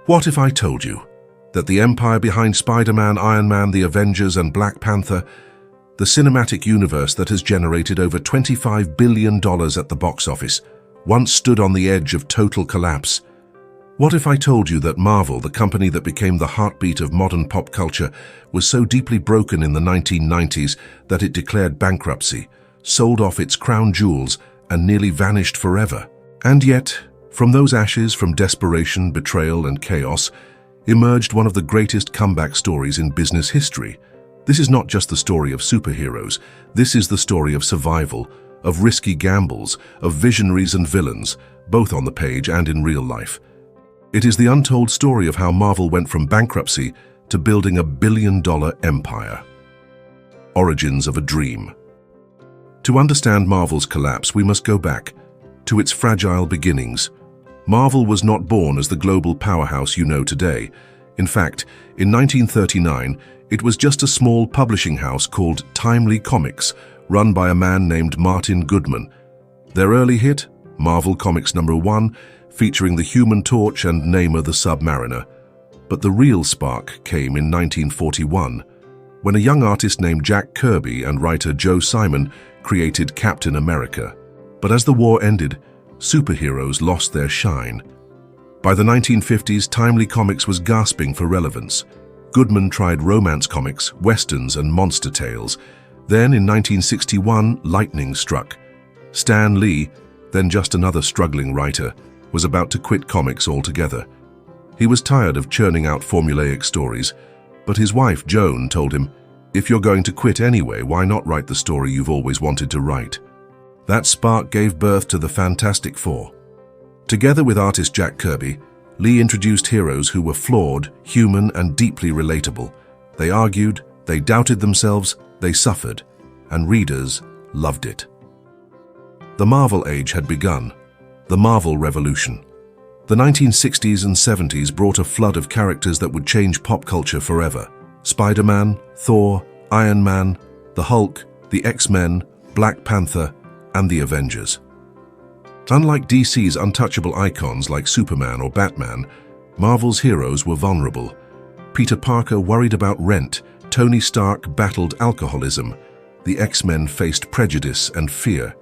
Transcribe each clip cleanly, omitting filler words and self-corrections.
What if I told you that the empire behind Spider-Man, Iron Man, the Avengers, and Black Panther, the cinematic universe that has generated over $25 billion at the box office, once stood on the edge of total collapse? What if I told you that Marvel, the company that became the heartbeat of modern pop culture, was so deeply broken in the 1990s that it declared bankruptcy, sold off its crown jewels, and nearly vanished forever? And yet, from those ashes, from desperation, betrayal, and chaos, emerged one of the greatest comeback stories in business history. This is not just the story of superheroes. This is the story of survival, of risky gambles, of visionaries and villains, both on the page and in real life. It is the untold story of how Marvel went from bankruptcy to building a billion-dollar empire. Origins of a dream. To understand Marvel's collapse, we must go back to its fragile beginnings. Marvel was not born as the global powerhouse you know today. In fact, in 1939, it was just a small publishing house called Timely Comics, run by a man named Martin Goodman. Their early hit, Marvel Comics #1, featuring the Human Torch and Namor the Submariner. But the real spark came in 1941, when a young artist named Jack Kirby and writer Joe Simon created Captain America. But as the war ended, superheroes lost their shine. By the 1950s, Timely Comics was gasping for relevance. Goodman tried romance comics, westerns, and monster tales. Then, in 1961, lightning struck. Stan Lee, then just another struggling writer, was about to quit comics altogether. He was tired of churning out formulaic stories, but his wife, Joan, told him, "If you're going to quit anyway, why not write the story you've always wanted to write?" That spark gave birth to the Fantastic Four. Together with artist Jack Kirby, Lee introduced heroes who were flawed, human, and deeply relatable. They argued, they doubted themselves, they suffered, and readers loved it. The Marvel Age had begun. The Marvel Revolution. The 1960s and 70s brought a flood of characters that would change pop culture forever. Spider-Man, Thor, Iron Man, the Hulk, the X-Men, Black Panther, and the Avengers. Unlike DC's untouchable icons like Superman or Batman, Marvel's heroes were vulnerable. Peter Parker worried about rent, Tony Stark battled alcoholism, the X-Men faced prejudice and fear.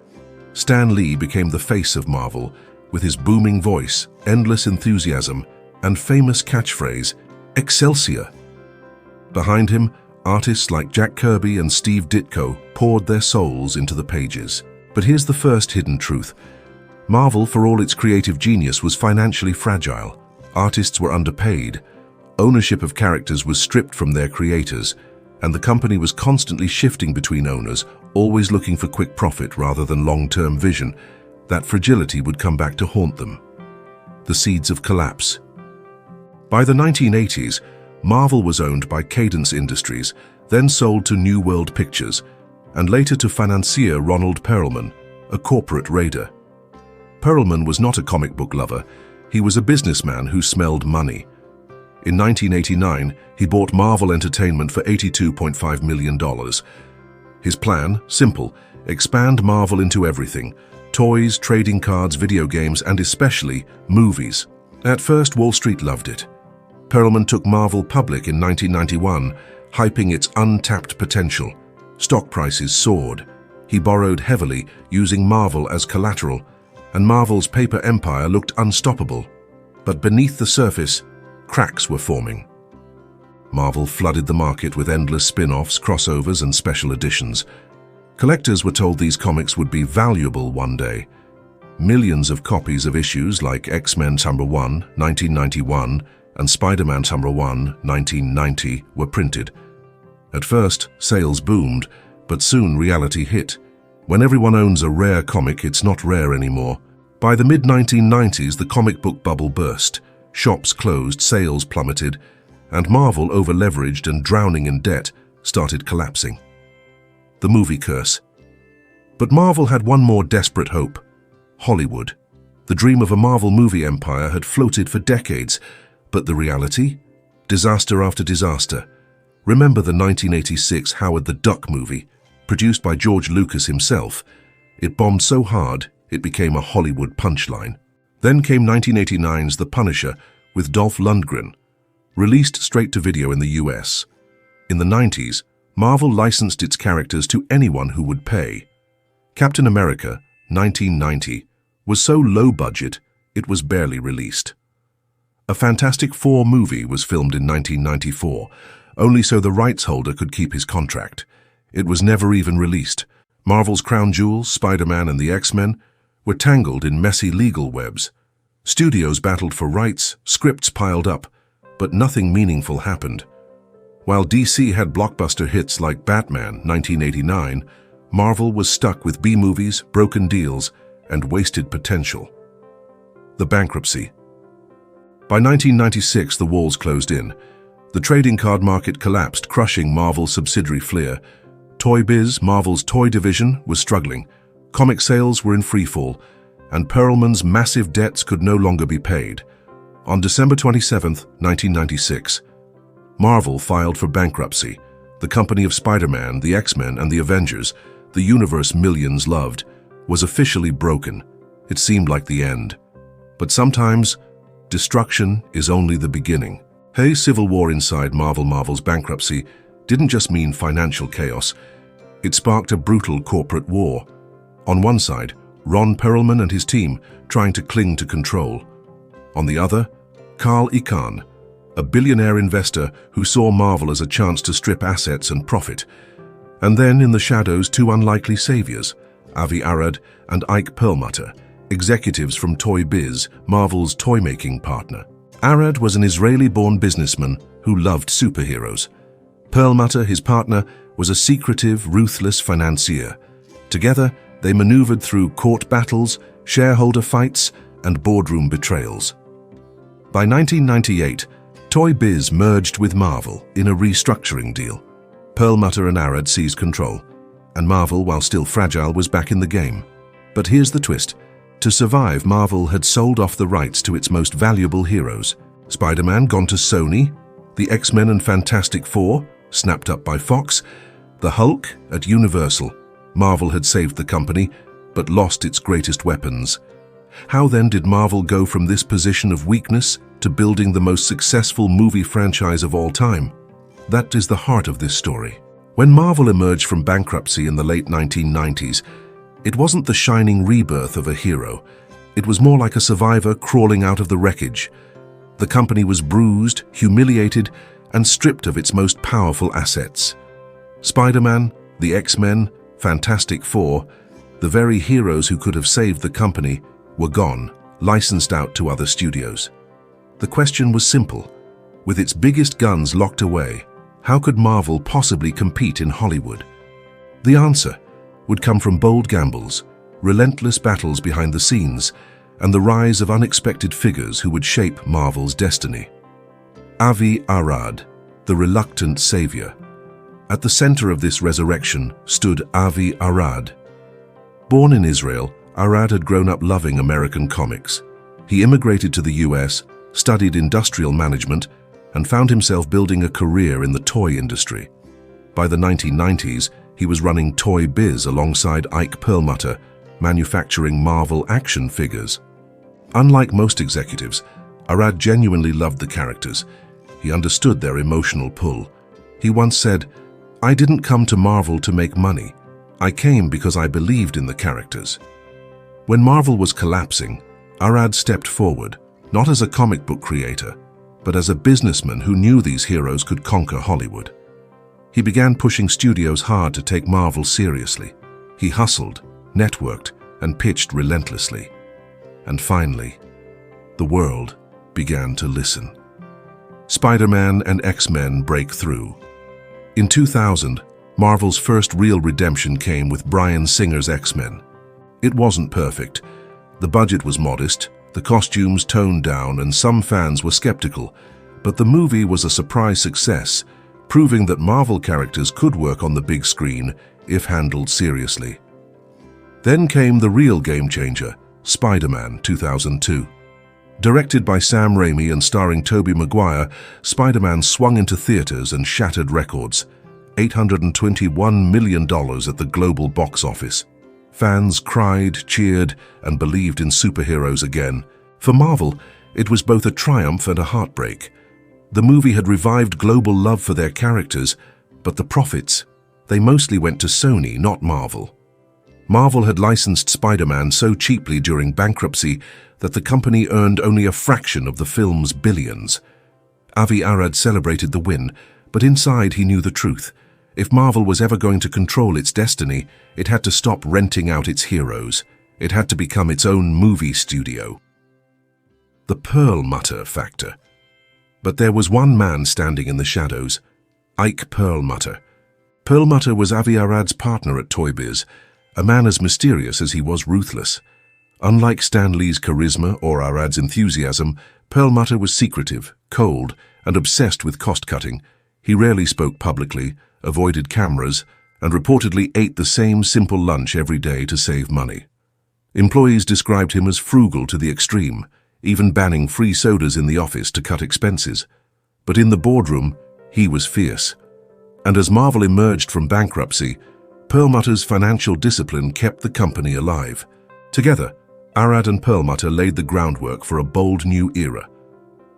Stan Lee became the face of Marvel, with his booming voice, endless enthusiasm, and famous catchphrase, "Excelsior." Behind him, artists like Jack Kirby and Steve Ditko poured their souls into the pages. But here's the first hidden truth. Marvel, for all its creative genius, was financially fragile. Artists were underpaid. Ownership of characters was stripped from their creators, and the company was constantly shifting between owners, always looking for quick profit rather than long-term vision. That fragility would come back to haunt them. The seeds of collapse. By the 1980s, Marvel was owned by Cadence Industries, then sold to New World Pictures, and later to financier Ronald Perelman, a corporate raider. Perelman was not a comic book lover. He was a businessman who smelled money. In 1989, he bought Marvel Entertainment for $82.5 million. His plan, simple, expand Marvel into everything: toys, trading cards, video games, and especially movies. At first, Wall Street loved it. Perelman took Marvel public in 1991, hyping its untapped potential. Stock prices soared. He borrowed heavily, using Marvel as collateral, and Marvel's paper empire looked unstoppable. But beneath the surface, cracks were forming. Marvel flooded the market with endless spin-offs, crossovers, and special editions. Collectors were told these comics would be valuable one day. Millions of copies of issues like X-Men #1, 1991, and Spider-Man #1, 1990 were printed. At first, sales boomed, but soon reality hit. When everyone owns a rare comic, it's not rare anymore. By the mid-1990s, the comic book bubble burst. Shops closed, sales plummeted, and Marvel, over-leveraged and drowning in debt, started collapsing. The movie curse. But Marvel had one more desperate hope: Hollywood. The dream of a Marvel movie empire had floated for decades, but the reality? Disaster after disaster. Remember the 1986 Howard the Duck movie, produced by George Lucas himself. It bombed so hard, it became a Hollywood punchline. Then came 1989's The Punisher, with Dolph Lundgren, released straight to video in the US. In the 90s, Marvel licensed its characters to anyone who would pay. Captain America, 1990, was so low budget it was barely released. A Fantastic Four movie was filmed in 1994, only so the rights holder could keep his contract. It was never even released. Marvel's crown jewels, Spider-Man and the X-Men, were tangled in messy legal webs. Studios battled for rights, scripts piled up, but nothing meaningful happened. While DC had blockbuster hits like Batman, 1989, Marvel was stuck with B-movies, broken deals, and wasted potential. The Bankruptcy. By 1996, the walls closed in. The trading card market collapsed, crushing Marvel's subsidiary Fleer. Toy Biz, Marvel's toy division, was struggling. Comic sales were in freefall, and Perelman's massive debts could no longer be paid. On December 27, 1996, Marvel filed for bankruptcy. The company of Spider-Man, the X-Men, and the Avengers, the universe millions loved, was officially broken. It seemed like the end. But sometimes, destruction is only the beginning. Hey, civil war inside Marvel's bankruptcy didn't just mean financial chaos. It sparked a brutal corporate war. On one side, Ron Perelman and his team trying to cling to control. On the other, Carl Icahn, a billionaire investor who saw Marvel as a chance to strip assets and profit. And then in the shadows, two unlikely saviors, Avi Arad and Ike Perlmutter, executives from Toy Biz, Marvel's toy-making partner. Arad was an Israeli-born businessman who loved superheroes. Perlmutter, his partner, was a secretive, ruthless financier. Together, they maneuvered through court battles, shareholder fights, and boardroom betrayals. By 1998, Toy Biz merged with Marvel in a restructuring deal. Perlmutter and Arad seized control, and Marvel, while still fragile, was back in the game. But here's the twist. To survive, Marvel had sold off the rights to its most valuable heroes. Spider-Man gone to Sony, the X-Men and Fantastic Four, snapped up by Fox, the Hulk at Universal. Marvel had saved the company, but lost its greatest weapons. How then did Marvel go from this position of weakness to building the most successful movie franchise of all time? That is the heart of this story. When Marvel emerged from bankruptcy in the late 1990s, it wasn't the shining rebirth of a hero. It was more like a survivor crawling out of the wreckage. The company was bruised, humiliated, and stripped of its most powerful assets. Spider-Man, the X-Men, Fantastic Four, the very heroes who could have saved the company, were gone, licensed out to other studios. The question was simple. With its biggest guns locked away, how could Marvel possibly compete in Hollywood? The answer would come from bold gambles, relentless battles behind the scenes, and the rise of unexpected figures who would shape Marvel's destiny. Avi Arad, the reluctant savior. At the center of this resurrection stood Avi Arad. Born in Israel, Arad had grown up loving American comics. He immigrated to the US, studied industrial management, and found himself building a career in the toy industry. By the 1990s, he was running Toy Biz alongside Ike Perlmutter, manufacturing Marvel action figures. Unlike most executives, Arad genuinely loved the characters. He understood their emotional pull. He once said, "I didn't come to Marvel to make money. I came because I believed in the characters." When Marvel was collapsing, Arad stepped forward, not as a comic book creator, but as a businessman who knew these heroes could conquer Hollywood. He began pushing studios hard to take Marvel seriously. He hustled, networked, and pitched relentlessly. And finally, the world began to listen. Spider-Man and X-Men break through. In 2000, Marvel's first real redemption came with Bryan Singer's X-Men. It wasn't perfect. The budget was modest, the costumes toned down, and some fans were skeptical. But the movie was a surprise success, proving that Marvel characters could work on the big screen if handled seriously. Then came the real game-changer, Spider-Man 2002. Directed by Sam Raimi and starring Tobey Maguire, Spider-Man swung into theaters and shattered records. $821 million at the global box office. Fans cried, cheered, and believed in superheroes again. For Marvel, It was both a triumph and a heartbreak. The movie had revived global love for their characters, but the profits, they mostly went to Sony, not Marvel. Marvel had licensed Spider-Man so cheaply during bankruptcy that the company earned only a fraction of the film's billions. Avi Arad celebrated the win, but inside he knew the truth. If Marvel was ever going to control its destiny, it had to stop renting out its heroes. It had to become its own movie studio. The Perlmutter factor. But there was one man standing in the shadows, Ike Perlmutter. Perlmutter was Avi Arad's partner at Toy Biz, a man as mysterious as he was ruthless. Unlike Stan Lee's charisma or Arad's enthusiasm, Perlmutter was secretive, cold, and obsessed with cost-cutting. He rarely spoke publicly, avoided cameras, and reportedly ate the same simple lunch every day to save money. Employees described him as frugal to the extreme, even banning free sodas in the office to cut expenses. But in the boardroom, he was fierce. And as Marvel emerged from bankruptcy, Perlmutter's financial discipline kept the company alive. Together, Arad and Perlmutter laid the groundwork for a bold new era.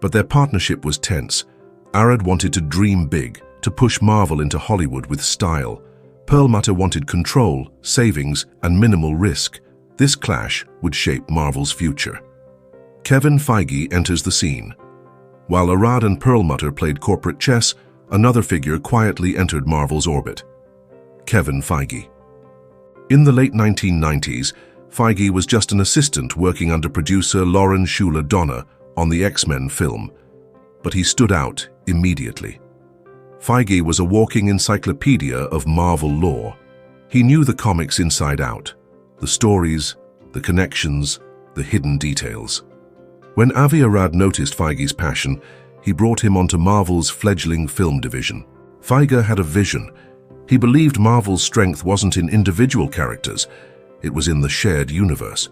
But their partnership was tense. Arad wanted to dream big, to push Marvel into Hollywood with style. Perlmutter wanted control, savings, and minimal risk. This clash would shape Marvel's future. Kevin Feige enters the scene. While Arad and Perlmutter played corporate chess, another figure quietly entered Marvel's orbit. Kevin Feige. In the late 1990s, Feige was just an assistant working under producer Lauren Schuler Donner on the X-Men film, but he stood out immediately. Feige was a walking encyclopedia of Marvel lore. He knew the comics inside out, the stories, the connections, the hidden details. When Avi Arad noticed Feige's passion, he brought him onto Marvel's fledgling film division. Feige had a vision. He believed Marvel's strength wasn't in individual characters, it was in the shared universe.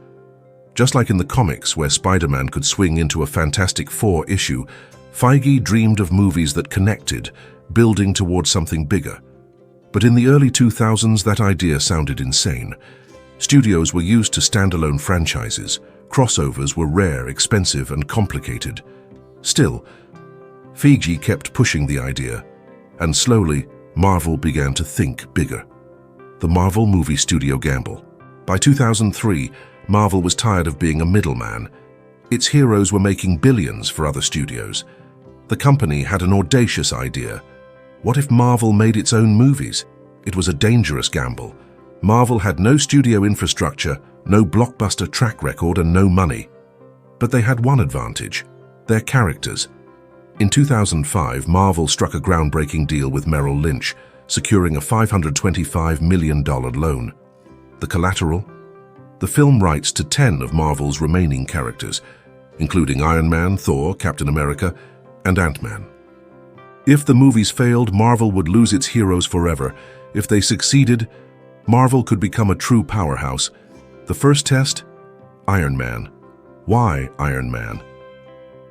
Just like in the comics where Spider-Man could swing into a Fantastic Four issue, Feige dreamed of movies that connected, building towards something bigger. But in the early 2000s, that idea sounded insane. Studios were used to standalone franchises. Crossovers were rare, expensive, and complicated. Still, Feige kept pushing the idea, and slowly, Marvel began to think bigger. The Marvel Movie Studio gamble. By 2003, Marvel was tired of being a middleman. Its heroes were making billions for other studios. The company had an audacious idea. What if Marvel made its own movies? It was a dangerous gamble. Marvel had no studio infrastructure, no blockbuster track record, and no money. But they had one advantage: their characters. In 2005, Marvel struck a groundbreaking deal with Merrill Lynch, securing a $525 million loan. The collateral? The film rights to 10 of Marvel's remaining characters, including Iron Man, Thor, Captain America, and Ant-Man. If the movies failed, Marvel would lose its heroes forever. If they succeeded, Marvel could become a true powerhouse. The first test? Iron Man. Why Iron Man?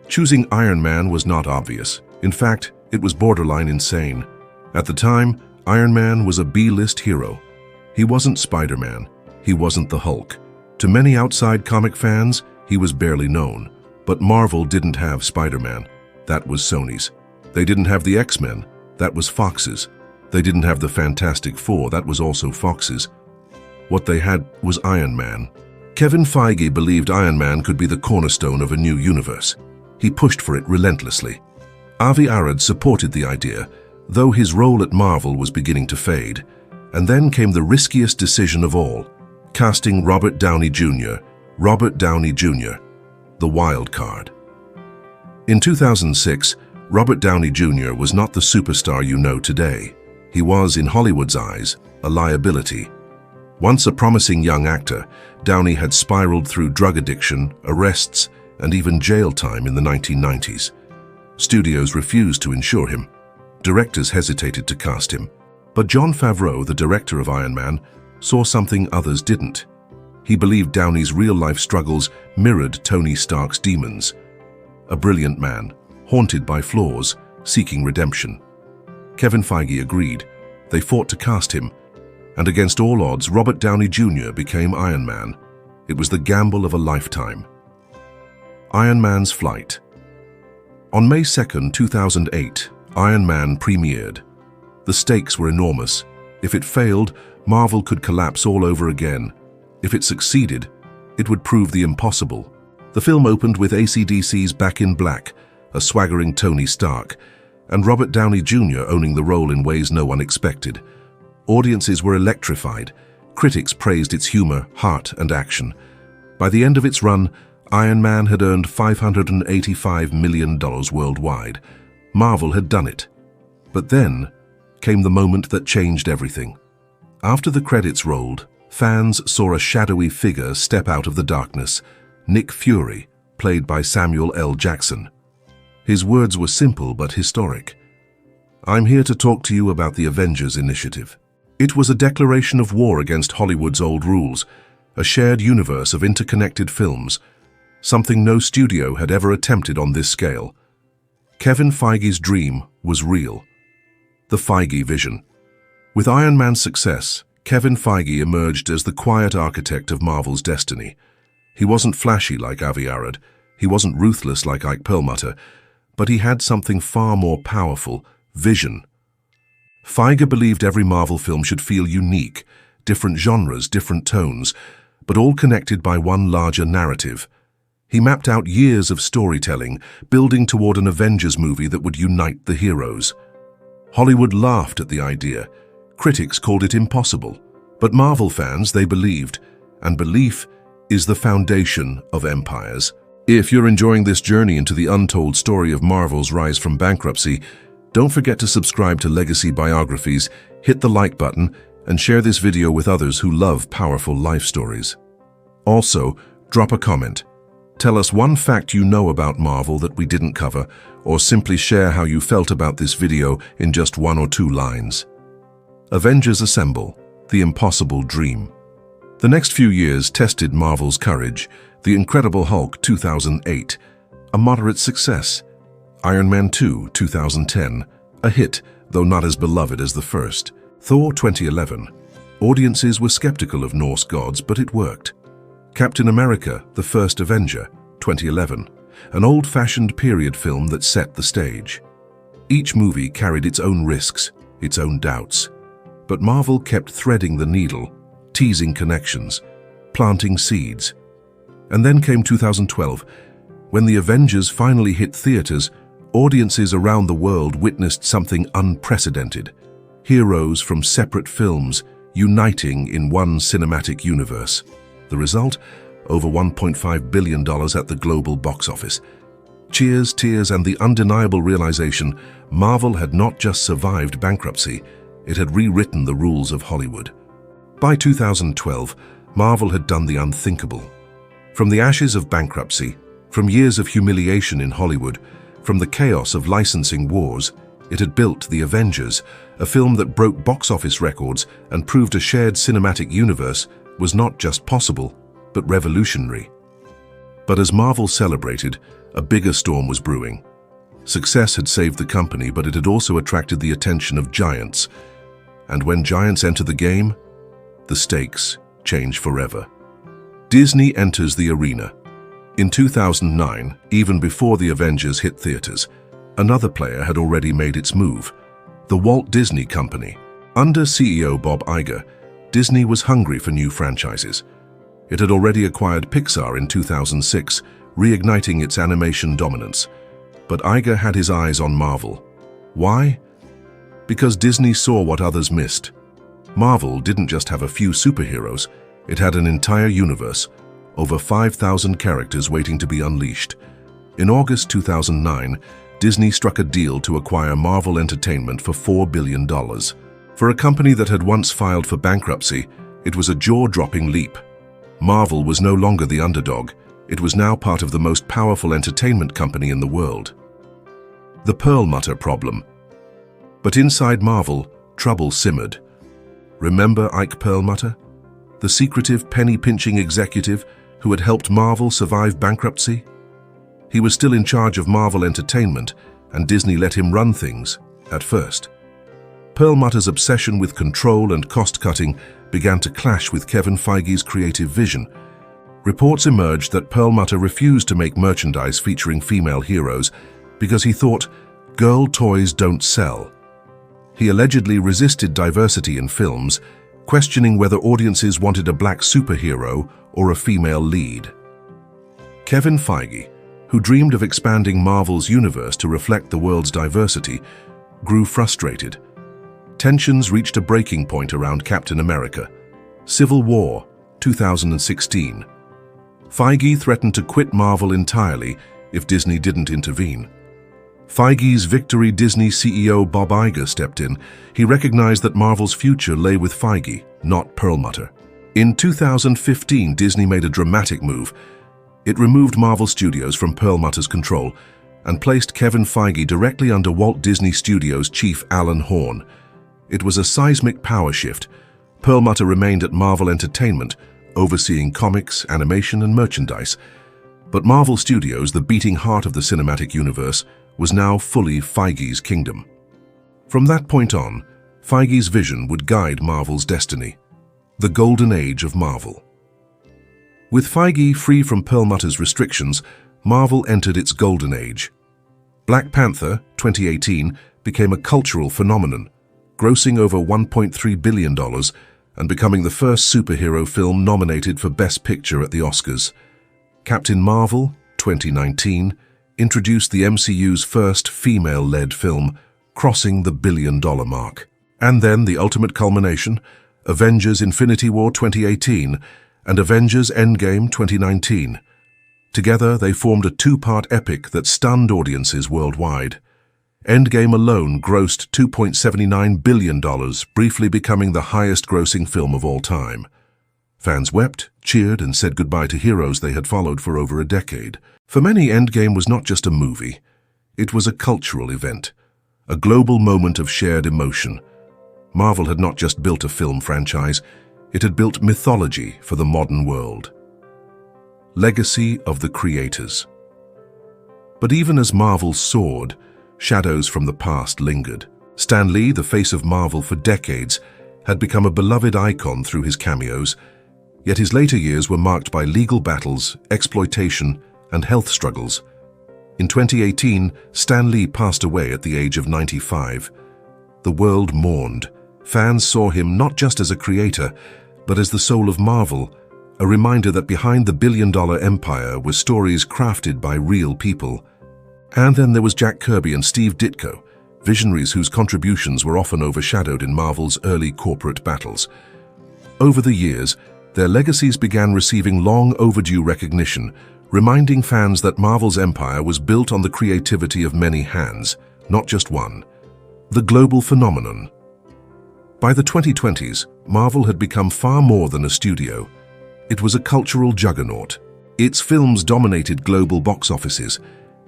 Choosing Iron Man was not obvious. In fact, it was borderline insane. At the time, Iron Man was a B-list hero. He wasn't Spider-Man. He wasn't the Hulk. To many outside comic fans, he was barely known. But Marvel didn't have Spider-Man. That was Sony's. They didn't have the X-Men. That was Fox's. They didn't have the Fantastic Four. That was also Fox's. What they had was Iron Man. Kevin Feige believed Iron Man could be the cornerstone of a new universe. He pushed for it relentlessly. Avi Arad supported the idea, though his role at Marvel was beginning to fade. And then came the riskiest decision of all, casting Robert Downey Jr., the wild card. In 2006, Robert Downey Jr. was not the superstar you know today. He was, in Hollywood's eyes, a liability. Once a promising young actor, Downey had spiraled through drug addiction, arrests, and even jail time in the 1990s. Studios refused to insure him. Directors hesitated to cast him. But Jon Favreau, the director of Iron Man, saw something others didn't. He believed Downey's real-life struggles mirrored Tony Stark's demons. A brilliant man, haunted by flaws, seeking redemption. Kevin Feige agreed. They fought to cast him, and against all odds, Robert Downey Jr. became Iron Man. It was the gamble of a lifetime. Iron Man's flight. On May 2, 2008, Iron Man premiered. The stakes were enormous. If it failed, Marvel could collapse all over again. If it succeeded, it would prove the impossible. The film opened with AC/DC's Back in Black, a swaggering Tony Stark, and Robert Downey Jr. owning the role in ways no one expected. Audiences were electrified. Critics praised its humor, heart, and action. By the end of its run, Iron Man had earned $585 million worldwide. Marvel had done it. But then came the moment that changed everything. After the credits rolled, fans saw a shadowy figure step out of the darkness, Nick Fury, played by Samuel L. Jackson. His words were simple but historic. "I'm here to talk to you about the Avengers initiative." It was a declaration of war against Hollywood's old rules, a shared universe of interconnected films, something no studio had ever attempted on this scale. Kevin Feige's dream was real. The Feige vision. With Iron Man's success, Kevin Feige emerged as the quiet architect of Marvel's destiny. He wasn't flashy like Avi Arad, he wasn't ruthless like Ike Perlmutter, but he had something far more powerful: vision. Feige believed every Marvel film should feel unique, different genres, different tones, but all connected by one larger narrative. He mapped out years of storytelling, building toward an Avengers movie that would unite the heroes. Hollywood laughed at the idea. Critics called it impossible. But Marvel fans, they believed, and belief is the foundation of empires. If you're enjoying this journey into the untold story of Marvel's rise from bankruptcy, don't forget to subscribe to Legacy Biographies, hit the like button, and share this video with others who love powerful life stories. Also, drop a comment. Tell us one fact you know about Marvel that we didn't cover, or simply share how you felt about this video in just 1 or 2 lines. Avengers Assemble, the impossible dream. The next few years tested Marvel's courage. The Incredible Hulk 2008, a moderate success. Iron Man 2 2010, a hit, though not as beloved as the first. Thor 2011, audiences were skeptical of Norse gods, but it worked. Captain America, the First Avenger, 2011, an old-fashioned period film that set the stage. Each movie carried its own risks, its own doubts. But Marvel kept threading the needle, teasing connections, planting seeds. And then came 2012, when the Avengers finally hit theaters. Audiences around the world witnessed something unprecedented. Heroes from separate films uniting in one cinematic universe. The result? Over $1.5 billion at the global box office. Cheers, tears, and the undeniable realization Marvel had not just survived bankruptcy, it had rewritten the rules of Hollywood. By 2012, Marvel had done the unthinkable. From the ashes of bankruptcy, from years of humiliation in Hollywood, from the chaos of licensing wars, it had built The Avengers, a film that broke box office records and proved a shared cinematic universe was not just possible, but revolutionary. But as Marvel celebrated, a bigger storm was brewing. Success had saved the company, but it had also attracted the attention of giants. And when giants enter the game, the stakes change forever. Disney enters the arena. In 2009, even before The Avengers hit theaters, another player had already made its move: the Walt Disney Company. Under CEO Bob Iger, Disney was hungry for new franchises. It had already acquired Pixar in 2006, reigniting its animation dominance. But Iger had his eyes on Marvel. Why? Because Disney saw what others missed. Marvel didn't just have a few superheroes, it had an entire universe, over 5,000 characters waiting to be unleashed. In August 2009, Disney struck a deal to acquire Marvel Entertainment for $4 billion. For a company that had once filed for bankruptcy, it was a jaw-dropping leap. Marvel was no longer the underdog, it was now part of the most powerful entertainment company in the world. The Perlmutter problem. But inside Marvel, trouble simmered. Remember Ike Perlmutter? The secretive, penny-pinching executive who had helped Marvel survive bankruptcy? He was still in charge of Marvel Entertainment, and Disney let him run things, at first. Perlmutter's obsession with control and cost-cutting began to clash with Kevin Feige's creative vision. Reports emerged that Perlmutter refused to make merchandise featuring female heroes because he thought girl toys don't sell. He allegedly resisted diversity in films, questioning whether audiences wanted a black superhero or a female lead. Kevin Feige, who dreamed of expanding Marvel's universe to reflect the world's diversity, grew frustrated. Tensions reached a breaking point around Captain America. Civil War, 2016. Feige threatened to quit Marvel entirely if Disney didn't intervene. Feige's victory. Disney CEO Bob Iger stepped in. He recognized that Marvel's future lay with Feige, not Perlmutter. In 2015, Disney made a dramatic move. It removed Marvel Studios from Perlmutter's control and placed Kevin Feige directly under Walt Disney Studios chief Alan Horn. It was a seismic power shift. Perlmutter remained at Marvel Entertainment, overseeing comics, animation, and merchandise. But Marvel Studios, the beating heart of the cinematic universe, was now fully Feige's kingdom. From that point on, Feige's vision would guide Marvel's destiny. The golden age of Marvel. With Feige free from Perlmutter's restrictions, Marvel entered its golden age. Black Panther, 2018, became a cultural phenomenon, grossing over $1.3 billion and becoming the first superhero film nominated for Best Picture at the Oscars. Captain Marvel, 2019, introduced the MCU's first female-led film, crossing the billion-dollar mark. And then the ultimate culmination, Avengers Infinity War 2018 and Avengers Endgame 2019. Together, they formed a two-part epic that stunned audiences worldwide. Endgame alone grossed $2.79 billion, briefly becoming the highest-grossing film of all time. Fans wept, cheered, and said goodbye to heroes they had followed for over a decade. For many, Endgame was not just a movie. It was a cultural event, a global moment of shared emotion. Marvel had not just built a film franchise, it had built mythology for the modern world. Legacy of the creators. But even as Marvel soared, shadows from the past lingered. Stan Lee, the face of Marvel for decades, had become a beloved icon through his cameos, yet his later years were marked by legal battles, exploitation, and health struggles. In 2018, Stan Lee passed away at the age of 95. The world mourned. Fans saw him not just as a creator, but as the soul of Marvel, a reminder that behind the billion-dollar empire were stories crafted by real people. And then there was Jack Kirby and Steve Ditko, visionaries whose contributions were often overshadowed in Marvel's early corporate battles. Over the years, their legacies began receiving long overdue recognition, reminding fans that Marvel's empire was built on the creativity of many hands, not just one. The global phenomenon. By the 2020s, Marvel had become far more than a studio. It was a cultural juggernaut. Its films dominated global box offices.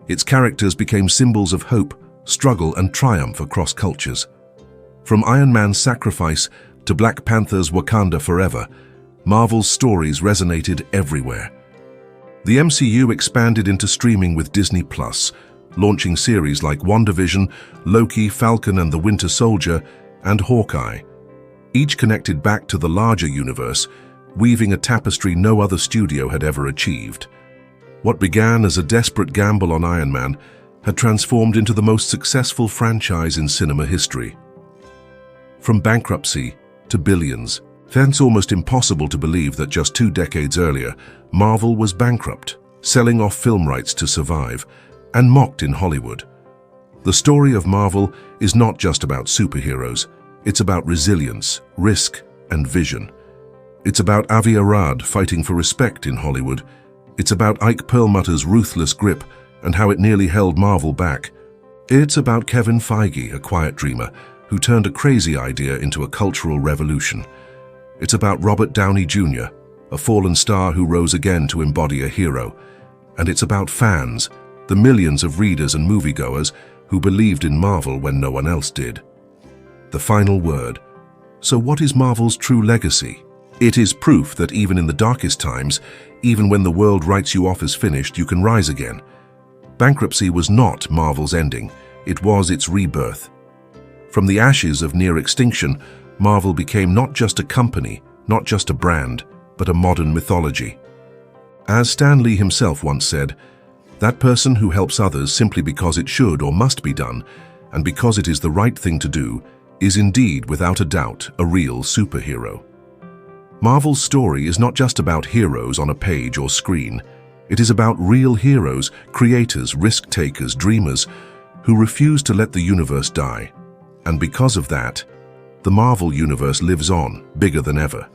Its characters became symbols of hope, struggle, and triumph across cultures. From Iron Man's sacrifice to Black Panther's Wakanda Forever, Marvel's stories resonated everywhere. The MCU expanded into streaming with Disney+, launching series like WandaVision, Loki, Falcon and the Winter Soldier, and Hawkeye. Each connected back to the larger universe, weaving a tapestry no other studio had ever achieved. What began as a desperate gamble on Iron Man had transformed into the most successful franchise in cinema history. From Bankruptcy to billions, it's almost impossible to believe that just 2 decades earlier, Marvel was bankrupt, selling off film rights to survive, and mocked in Hollywood. The story of Marvel is not just about superheroes, it's about resilience, risk, and vision. It's about Avi Arad fighting for respect in Hollywood. It's about Ike Perlmutter's ruthless grip and how it nearly held Marvel back. It's about Kevin Feige, a quiet dreamer, who turned a crazy idea into a cultural revolution. It's about Robert Downey Jr., a fallen star who rose again to embody a hero. And it's about fans, the millions of readers and moviegoers who believed in Marvel when no one else did. The final word. So what is Marvel's true legacy? It is proof that even in the darkest times, even when the world writes you off as finished, you can rise again. Bankruptcy was not Marvel's ending, it was its rebirth. From the ashes of near extinction, Marvel became not just a company, not just a brand, but a modern mythology. As Stan Lee himself once said, "That person who helps others simply because it should or must be done, and because it is the right thing to do, is indeed, without a doubt, a real superhero." Marvel's story is not just about heroes on a page or screen. It is about real heroes, creators, risk-takers, dreamers, who refuse to let the universe die. And because of that, the Marvel universe lives on, bigger than ever.